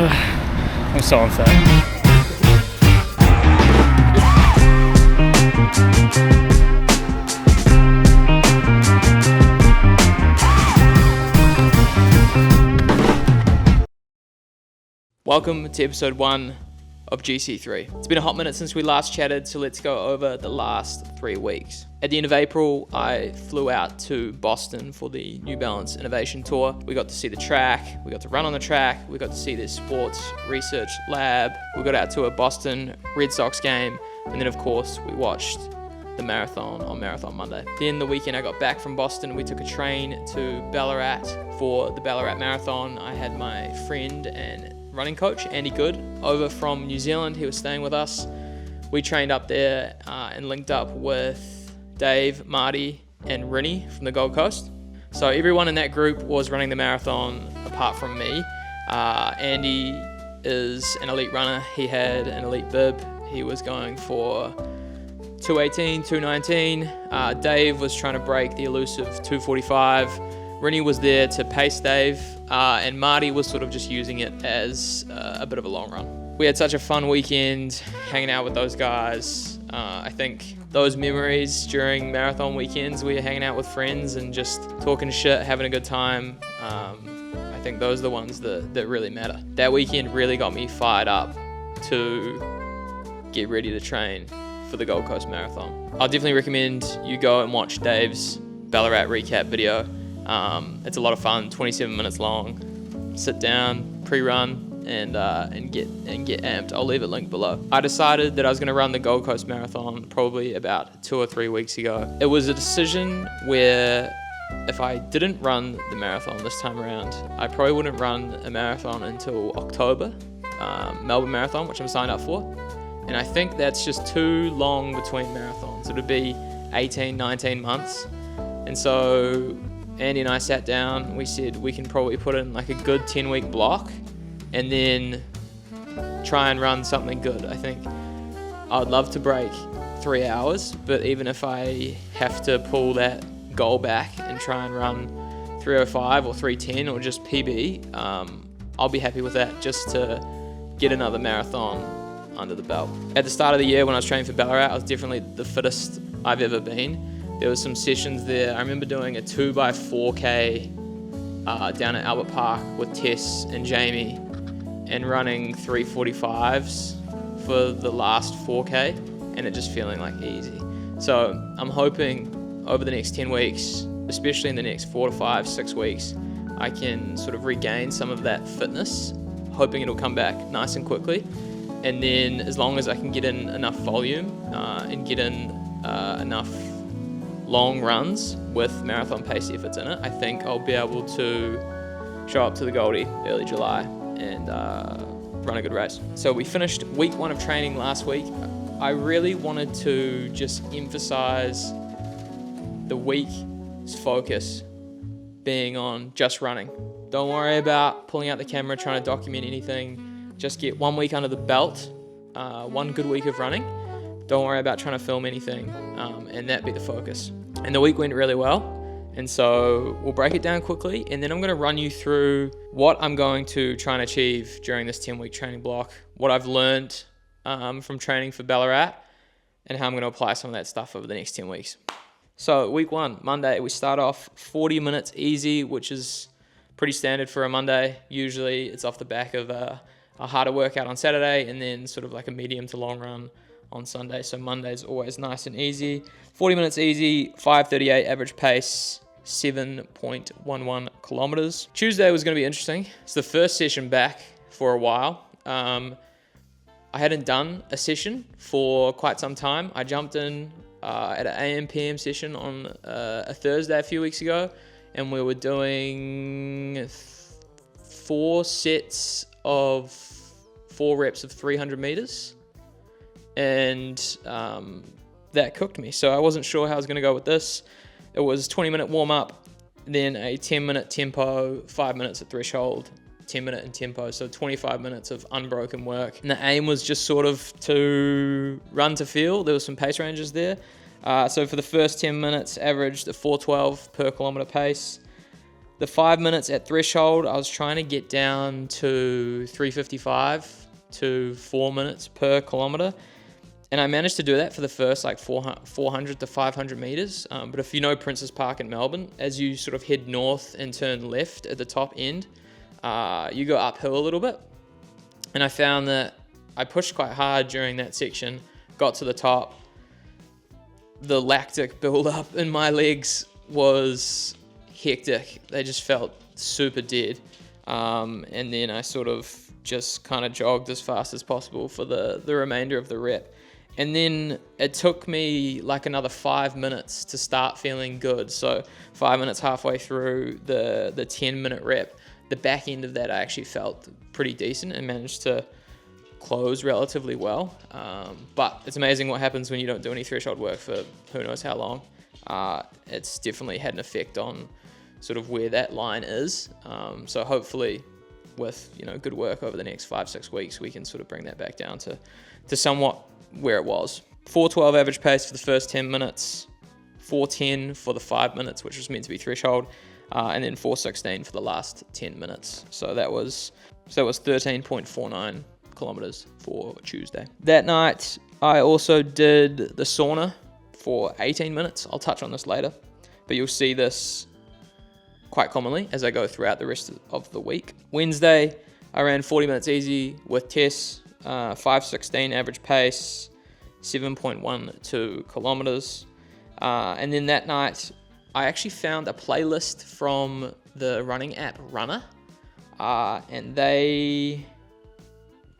I'm so unfair. Welcome to episode 1 of GC3. It's been a hot minute since we last chatted, so let's go over the last 3 weeks. At the end of April, I flew out to Boston for the New Balance Innovation Tour. We got to see the track, we got to run on the track, we got to see their sports research lab, we got out to a Boston Red Sox game, and then of course we watched the marathon on Marathon Monday. Then the weekend I got back from Boston, we took a train to Ballarat for the Ballarat Marathon. I had my friend and running coach, Andy Good, over from New Zealand. He was staying with us. We trained up there and linked up with Dave, Marty, and Rinny from the Gold Coast. So everyone in that group was running the marathon apart from me. Andy is an elite runner. He had an elite bib. He was going for 218, 219. Dave was trying to break the elusive 245. Rinny was there to pace Dave, and Marty was sort of just using it as a bit of a long run. We had such a fun weekend hanging out with those guys. I think those memories during marathon weekends, we were hanging out with friends and just talking shit, having a good time. I think those are the ones that really matter. That weekend really got me fired up to get ready to train for the Gold Coast Marathon. I'll definitely recommend you go and watch Dave's Ballarat recap video. It's a lot of fun, 27 minutes long. Sit down, pre-run, and get amped. I'll leave it linked below. I decided that I was going to run the Gold Coast Marathon probably about 2 or 3 weeks ago. It was a decision where if I didn't run the marathon this time around, I probably wouldn't run a marathon until October, Melbourne Marathon, which I'm signed up for. And I think that's just too long between marathons. It would be 18, 19 months. And so Andy and I sat down, we said we can probably put in like a good 10-week block and then try and run something good. I think I'd love to break 3 hours, but even if I have to pull that goal back and try and run 305 or 310 or just PB, I'll be happy with that just to get another marathon under the belt. At the start of the year when I was training for Ballarat, I was definitely the fittest I've ever been. There was some sessions there. I remember doing a 2x4K down at Albert Park with Tess and Jamie and running 3:45s for the last 4K and it just feeling like easy. So I'm hoping over the next 10 weeks, especially in the next 4 to 5, 6 weeks, I can sort of regain some of that fitness, hoping it'll come back nice and quickly. And then as long as I can get in enough volume and get in enough long runs with marathon pace efforts in it, I think I'll be able to show up to the Goldie early July and run a good race. So we finished week 1 of training last week. I really wanted to just emphasize the week's focus being on just running. Don't worry about pulling out the camera, trying to document anything. Just get 1 week under the belt, 1 good week of running. Don't worry about trying to film anything, and that be the focus. And the week went really well, and so we'll break it down quickly, and then I'm going to run you through what I'm going to try and achieve during this 10-week training block, what I've learned from training for Ballarat, and how I'm going to apply some of that stuff over the next 10 weeks. So week 1, Monday, we start off 40 minutes easy, which is pretty standard for a Monday. Usually it's off the back of a harder workout on Saturday, and then sort of like a medium to long run on Sunday. So Monday's always nice and easy. 40 minutes easy, 5:38 average pace, 7.11 kilometers. Tuesday was going to be interesting. It's the first session back for a while. I hadn't done a session for quite some time. I jumped in at an AM/PM session on a Thursday a few weeks ago, and we were doing 4 sets of 4 reps of 300 meters. And that cooked me. So I wasn't sure how I was going to go with this. It was 20-minute warm-up, then a 10-minute tempo, 5 minutes at threshold, 10-minute in tempo, so 25 minutes of unbroken work. And the aim was just sort of to run to feel. There was some pace ranges there. So for the first 10 minutes, averaged a 4:12 per kilometer pace. The 5 minutes at threshold, I was trying to get down to 3:55 to 4 minutes per kilometer. And I managed to do that for the first like 400 to 500 meters. But if you know Princes Park in Melbourne, as you sort of head north and turn left at the top end, you go uphill a little bit. And I found that I pushed quite hard during that section, got to the top. The lactic buildup in my legs was hectic. They just felt super dead. And then I sort of just kind of jogged as fast as possible for the remainder of the rep. And then it took me like another 5 minutes to start feeling good. So 5 minutes halfway through the 10-minute rep, the back end of that I actually felt pretty decent and managed to close relatively well. But it's amazing what happens when you don't do any threshold work for who knows how long. It's definitely had an effect on sort of where that line is. So hopefully with good work over the next 5-6 weeks, we can sort of bring that back down to somewhat where it was. 4:12 average pace for the first 10 minutes, 4:10 for the 5 minutes, which was meant to be threshold, and then 4:16 for the last 10 minutes. So that was 13.49 kilometers for Tuesday. That night, I also did the sauna for 18 minutes. I'll touch on this later, but you'll see this quite commonly as I go throughout the rest of the week. Wednesday, I ran 40 minutes easy with Tess, 5:16 average pace, 7.12 kilometers. And then that night, I actually found a playlist from the running app Runner, and they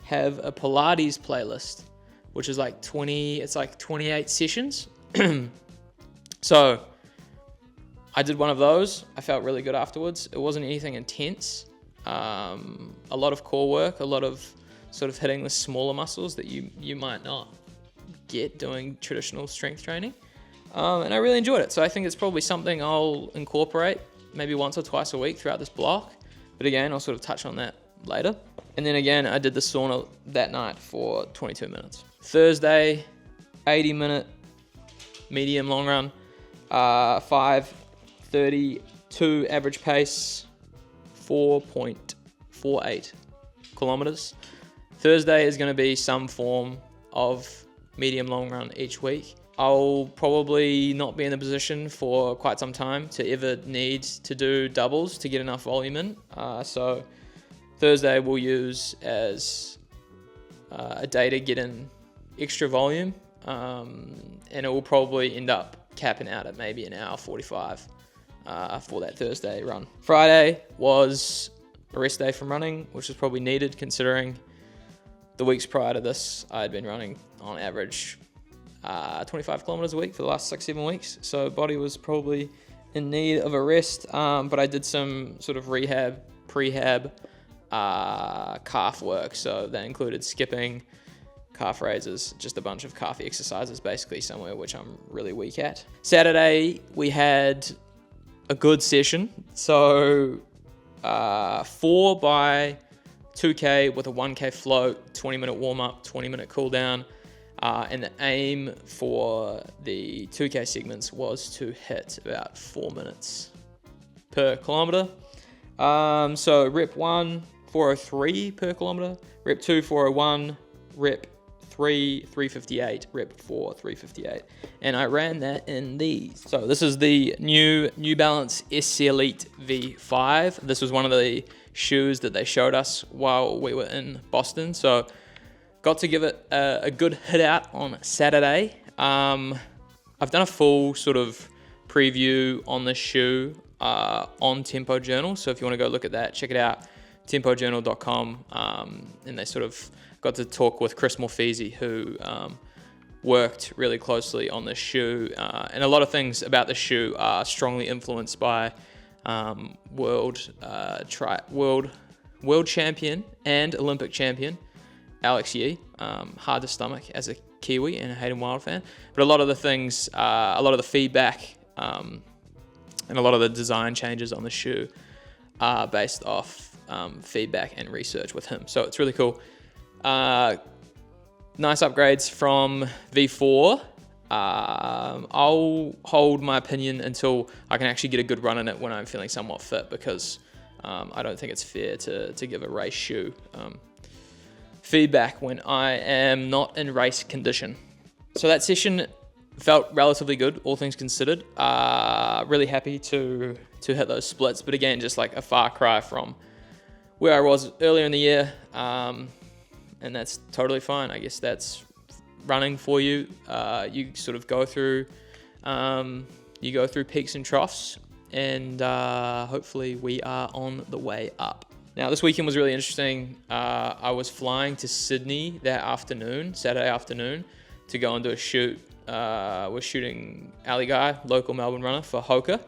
have a Pilates playlist, which is like 28 sessions. So I did one of those. I felt really good afterwards. It wasn't anything intense. A lot of core work, a lot of sort of hitting the smaller muscles that you might not get doing traditional strength training. And I really enjoyed it. So I think it's probably something I'll incorporate maybe once or twice a week throughout this block. But again, I'll sort of touch on that later. And then again, I did the sauna that night for 22 minutes. Thursday, 80-minute medium long run, 5:32 average pace, 4.48 kilometers. Thursday is going to be some form of medium long run each week. I'll probably not be in the position for quite some time to ever need to do doubles to get enough volume in. So Thursday we'll use as a day to get in extra volume, and it will probably end up capping out at maybe an hour 45 for that Thursday run. Friday was a rest day from running, which was probably needed considering the weeks prior to this I had been running on average 25 kilometers a week for the last 6-7 weeks. So body was probably in need of a rest, but I did some sort of prehab calf work. So that included skipping, calf raises, just a bunch of calf exercises, basically somewhere which I'm really weak at. Saturday, we had a good session. So 4 by 2K with a 1K float, 20-minute warm-up, 20-minute cool-down. And the aim for the 2K segments was to hit about 4 minutes per kilometer. So rep 1, 4:03 per kilometer, rep 2, 4:01, rep 3, 3:58, rep 4, 3:58. And I ran that in these. So this is the New Balance SC Elite V5. This was one of the shoes that they showed us while we were in Boston. So got to give it a good hit out on Saturday. I've done a full sort of preview on the shoe on Tempo Journal. So if you want to go look at that, check it out, tempojournal.com. And they sort of got to talk with Chris Morfisi, who worked really closely on the shoe. And a lot of things about the shoe are strongly influenced by world champion and Olympic champion Alex Yee. Hard to stomach as a Kiwi and a Hayden Wild fan. But a lot of the things, a lot of the feedback and a lot of the design changes on the shoe are based off feedback and research with him. So it's really cool. Nice upgrades from V4. I'll hold my opinion until I can actually get a good run in it when I'm feeling somewhat fit, because I don't think it's fair to give a race shoe feedback when I am not in race condition. So that session felt relatively good, all things considered. Really happy to hit those splits, but again, just like a far cry from where I was earlier in the year, and that's totally fine. I guess that's running for you. You sort of go through peaks and troughs, and hopefully we are on the way up. Now, this weekend was really interesting. I was flying to Sydney that afternoon, Saturday afternoon, to go and do a shoot. We're shooting Ali Guy, local Melbourne runner, for Hoka.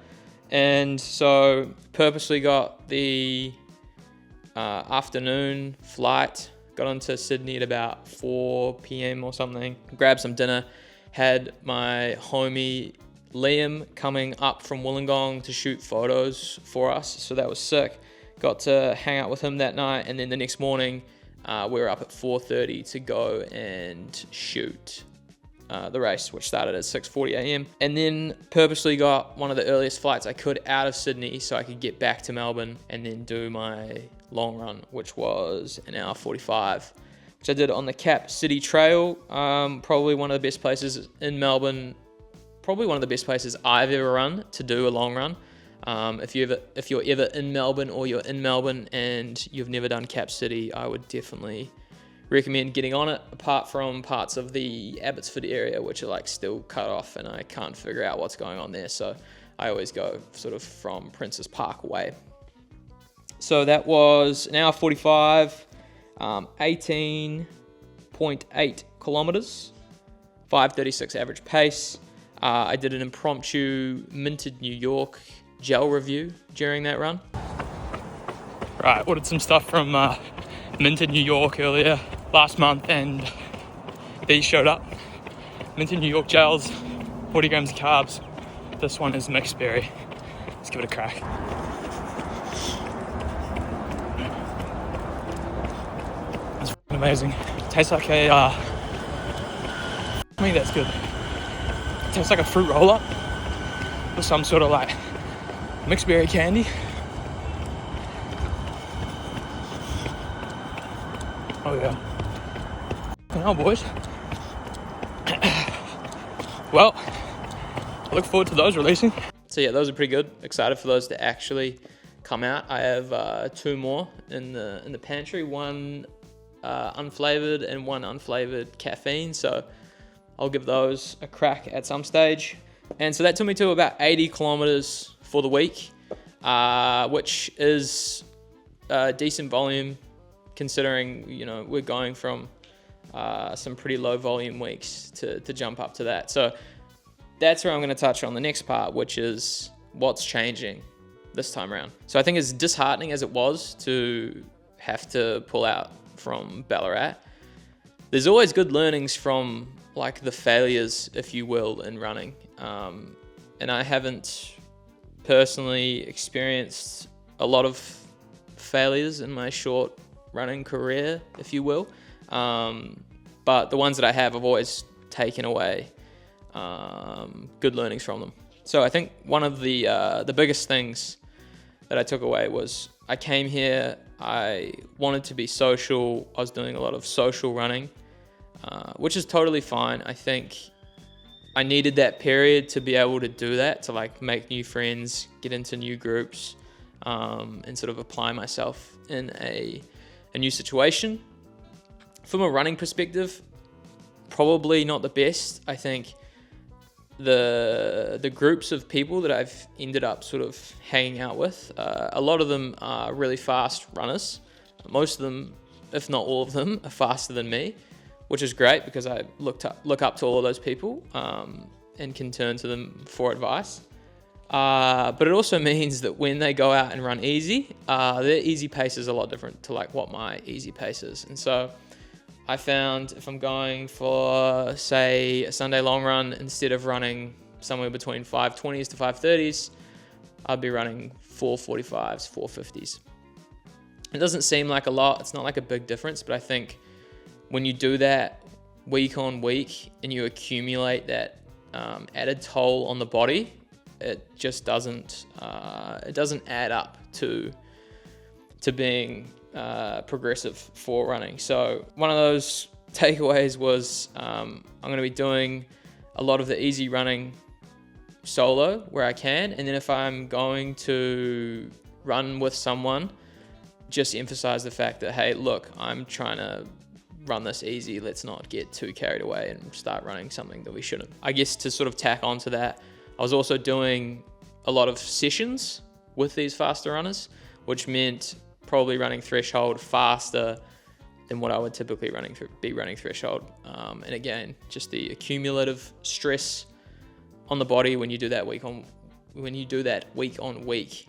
And so purposely got the afternoon flight, got onto Sydney at about 4 p.m. or something, grabbed some dinner, had my homie Liam coming up from Wollongong to shoot photos for us. So that was sick. Got to hang out with him that night, and then the next morning we were up at 4:30 to go and shoot the race, which started at 6:40 a.m. And then purposely got one of the earliest flights I could out of Sydney so I could get back to Melbourne and then do my long run, which was an hour 45, which I did on the Cap City Trail. Probably one of the best places in Melbourne, probably one of the best places I've ever run to do a long run. If you're ever in Melbourne, or you're in Melbourne and you've never done Cap City, I would definitely recommend getting on it, apart from parts of the Abbotsford area which are like still cut off and I can't figure out what's going on there, so I always go sort of from Princes Park away. So that was an hour 45, 18.8 kilometers, 5:36 average pace. I did an impromptu Minted New York gel review during that run. Right, ordered some stuff from Minted New York earlier last month, and these showed up. Minted New York gels, 40 grams of carbs. This one is mixed berry. Let's give it a crack. It's amazing. Tastes like a, I mean, that's good. It tastes like a fruit roll-up with some sort of like mixed berry candy. Oh yeah. Now, boys. Well, I look forward to those releasing. So yeah, those are pretty good. Excited for those to actually come out. I have 2 more in the pantry. One unflavored and one unflavored caffeine. So I'll give those a crack at some stage. And so that took me to about 80 kilometers for the week, which is decent volume considering, you know, we're going from some pretty low volume weeks to jump up to that. So that's where I'm going to touch on the next part, which is what's changing this time around. So I think as disheartening as it was to have to pull out from Ballarat, there's always good learnings from like the failures, if you will, in running. And I haven't personally experienced a lot of failures in my short running career, if you will. But the ones that I have, I've always taken away good learnings from them. So I think one of the biggest things that I took away was I came here, I wanted to be social. I was doing a lot of social running, which is totally fine. I think I needed that period to be able to do that, to like make new friends, get into new groups, and sort of apply myself in a new situation. From a running perspective, probably not the best. I think the groups of people that I've ended up sort of hanging out with, a lot of them are really fast runners. Most of them, if not all of them, are faster than me, which is great because I look up to all of those people and can turn to them for advice. But it also means that when they go out and run easy, their easy pace is a lot different to like what my easy pace is. And so I found if I'm going for, say, a Sunday long run, instead of running somewhere between 5:20s to 5:30s, I'd be running 4:45s, 4:50s. It doesn't seem like a lot. It's not like a big difference, but I think when you do that week on week and you accumulate that added toll on the body. It just doesn't add up to being progressive for running. So one of those takeaways was I'm going to be doing a lot of the easy running solo where I can, and then if I'm going to run with someone, just emphasize the fact that, hey, look, I'm trying to run this easy. Let's not get too carried away and start running something that we shouldn't. I guess to sort of tack onto that, I was also doing a lot of sessions with these faster runners, which meant probably running threshold faster than what I would typically be running threshold. And again, just the accumulative stress on the body when you do that week on week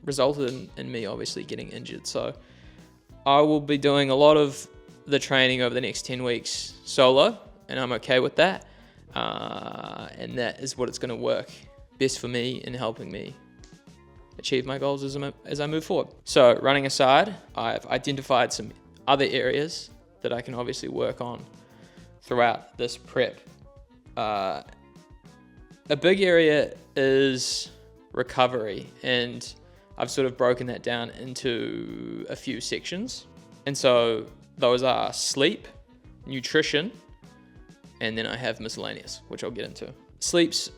resulted in me obviously getting injured. So I will be doing a lot of the training over the next 10 weeks solo, and I'm okay with that. And that is what it's going to work best for me in helping me achieve my goals as I move forward. So running aside, I've identified some other areas that I can obviously work on throughout this prep. A big area is recovery, and I've sort of broken that down into a few sections. And so those are sleep, nutrition, and then I have miscellaneous, which I'll get into. Sleep's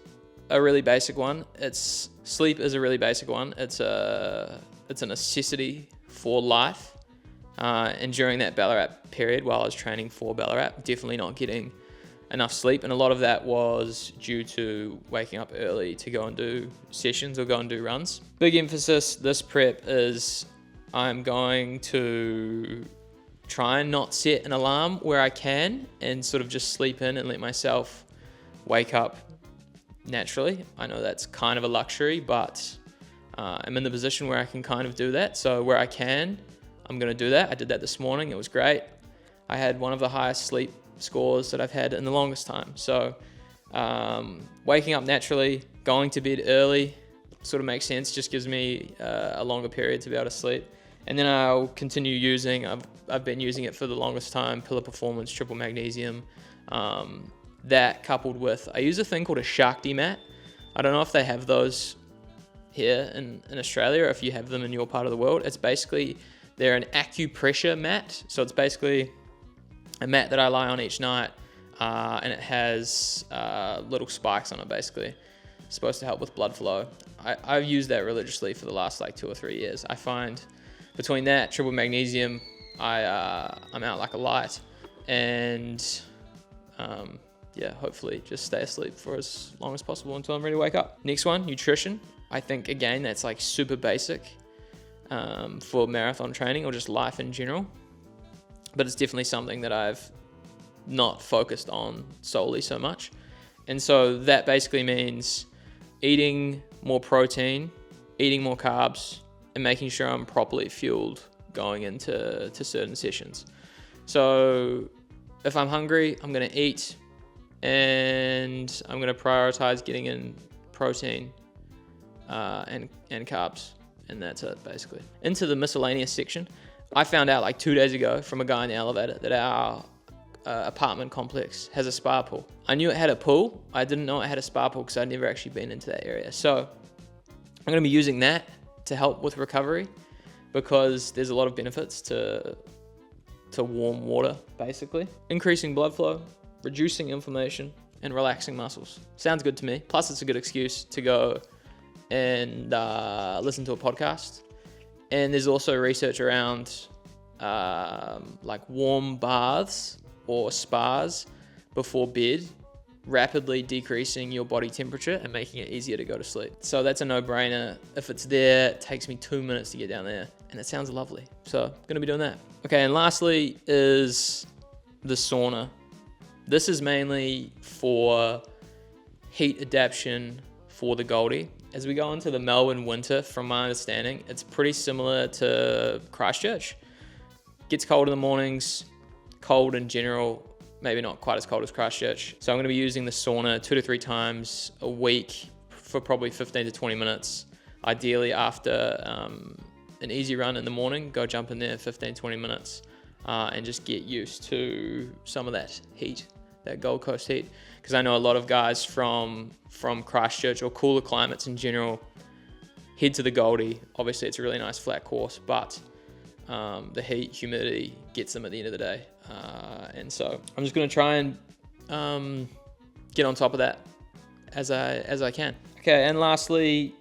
a really basic one. Sleep is a really basic one. It's a necessity for life. And during that Ballarat period, while I was training for Ballarat, definitely not getting enough sleep, and a lot of that was due to waking up early to go and do sessions or go and do runs. Big emphasis this prep is I'm going to try and not set an alarm where I can, and sort of just sleep in and let myself wake up naturally. I know that's kind of a luxury, but I'm in the position where I can kind of do that. So where I can, I'm going to do that. I did that this morning. It was great. I had one of the highest sleep scores that I've had in the longest time. So waking up naturally, going to bed early sort of makes sense. Just gives me a longer period to be able to sleep. And then I'll continue using, I've been using it for the longest time, Pillar Performance, triple magnesium. That coupled with, I use a thing called a Shakti mat. I don't know if they have those here in Australia, or if you have them in your part of the world. It's basically, they're an acupressure mat. So it's basically a mat that I lie on each night, and it has little spikes on it, basically. It's supposed to help with blood flow. I've used that religiously for the last 2 or 3 years. I find between that, triple magnesium, I'm out like a light, and hopefully just stay asleep for as long as possible until I'm ready to wake up. Next one, nutrition. I think again, that's like super basic for marathon training or just life in general, but it's definitely something that I've not focused on solely so much. And so that basically means eating more protein, eating more carbs, and making sure I'm properly fueled going into certain sessions. So if I'm hungry, I'm going to eat, and I'm going to prioritize getting in protein and carbs, and that's it basically. Into the miscellaneous section, I found out 2 days ago from a guy in the elevator that our apartment complex has a spa pool. I knew it had a pool. I didn't know it had a spa pool because I'd never actually been into that area. So I'm going to be using that to help with recovery, because there's a lot of benefits to warm water, basically. Increasing blood flow, reducing inflammation, and relaxing muscles. Sounds good to me. Plus, it's a good excuse to go and listen to a podcast. And there's also research around warm baths or spas before bed, rapidly decreasing your body temperature and making it easier to go to sleep. So that's a no-brainer. If it's there, it takes me 2 minutes to get down there, and it sounds lovely. So I'm going to be doing that. Okay, and lastly is the sauna. This is mainly for heat adaptation for the Goldie. As we go into the Melbourne winter, from my understanding, it's pretty similar to Christchurch. Gets cold in the mornings, cold in general, maybe not quite as cold as Christchurch. So I'm going to be using the sauna 2 to 3 times a week for probably 15 to 20 minutes. Ideally after an easy run in the morning, go jump in there 15, 20 minutes and just get used to some of that heat that Gold Coast heat, because I know a lot of guys from Christchurch or cooler climates in general head to the Goldie. Obviously, it's a really nice flat course, but the heat, humidity gets them at the end of the day. And so I'm just going to try and get on top of that as I can. Okay, and lastly,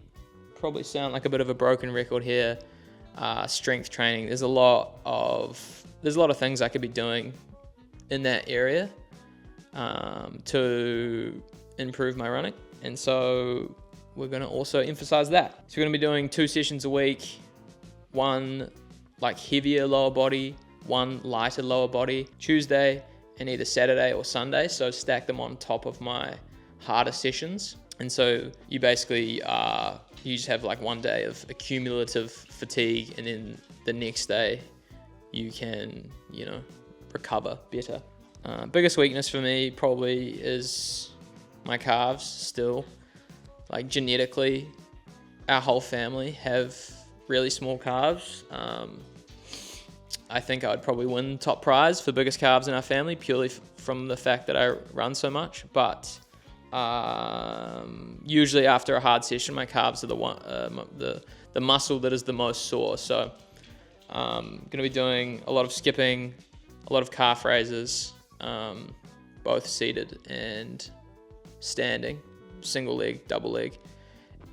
probably sound like a bit of a broken record here, strength training. There's a lot of things I could be doing in that area to improve my running, and so we're going to also emphasize that. So we're going to be doing 2 sessions a week, one like heavier lower body, one lighter lower body, Tuesday and either Saturday or Sunday. So stack them on top of my harder sessions. And so you basically, you just have like one day of accumulative fatigue, and then the next day you can, recover better. Biggest weakness for me probably is my calves still. Like genetically, our whole family have really small calves. I think I would probably win top prize for biggest calves in our family purely from the fact that I run so much. But usually after a hard session, my calves are the muscle that is the most sore. So I'm going to be doing a lot of skipping, a lot of calf raises, both seated and standing, single leg, double leg.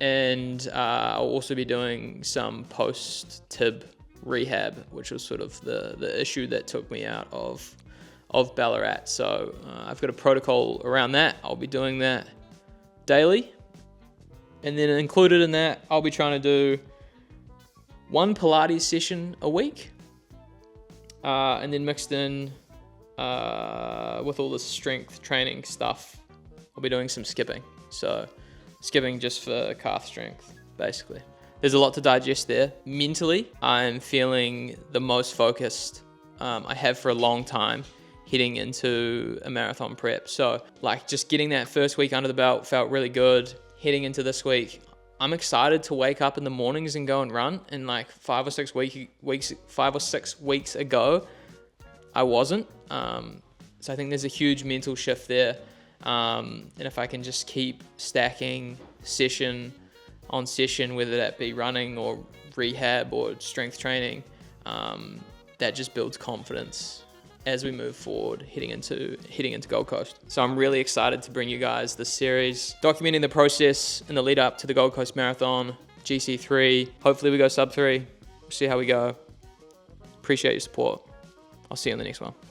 And I'll also be doing some post-tib rehab, which was sort of the issue that took me out of Ballarat. So I've got a protocol around that. I'll be doing that daily. And then included in that, I'll be trying to do 1 Pilates session a week. And then mixed in with all the strength training stuff, I'll be doing some skipping. So skipping just for calf strength, basically. There's a lot to digest there. Mentally, I'm feeling the most focused I have for a long time heading into a marathon prep. So like just getting that first week under the belt felt really good. Heading into this week, I'm excited to wake up in the mornings and go and run. And like 5 or 6 weeks ago, I wasn't. So I think there's a huge mental shift there. And if I can just keep stacking session on session, whether that be running or rehab or strength training, that just builds confidence as we move forward heading into Gold Coast. So I'm really excited to bring you guys this series documenting the process in the lead up to the Gold Coast Marathon, GC3. Hopefully we go sub 3. See how we go. Appreciate your support. I'll see you on the next one.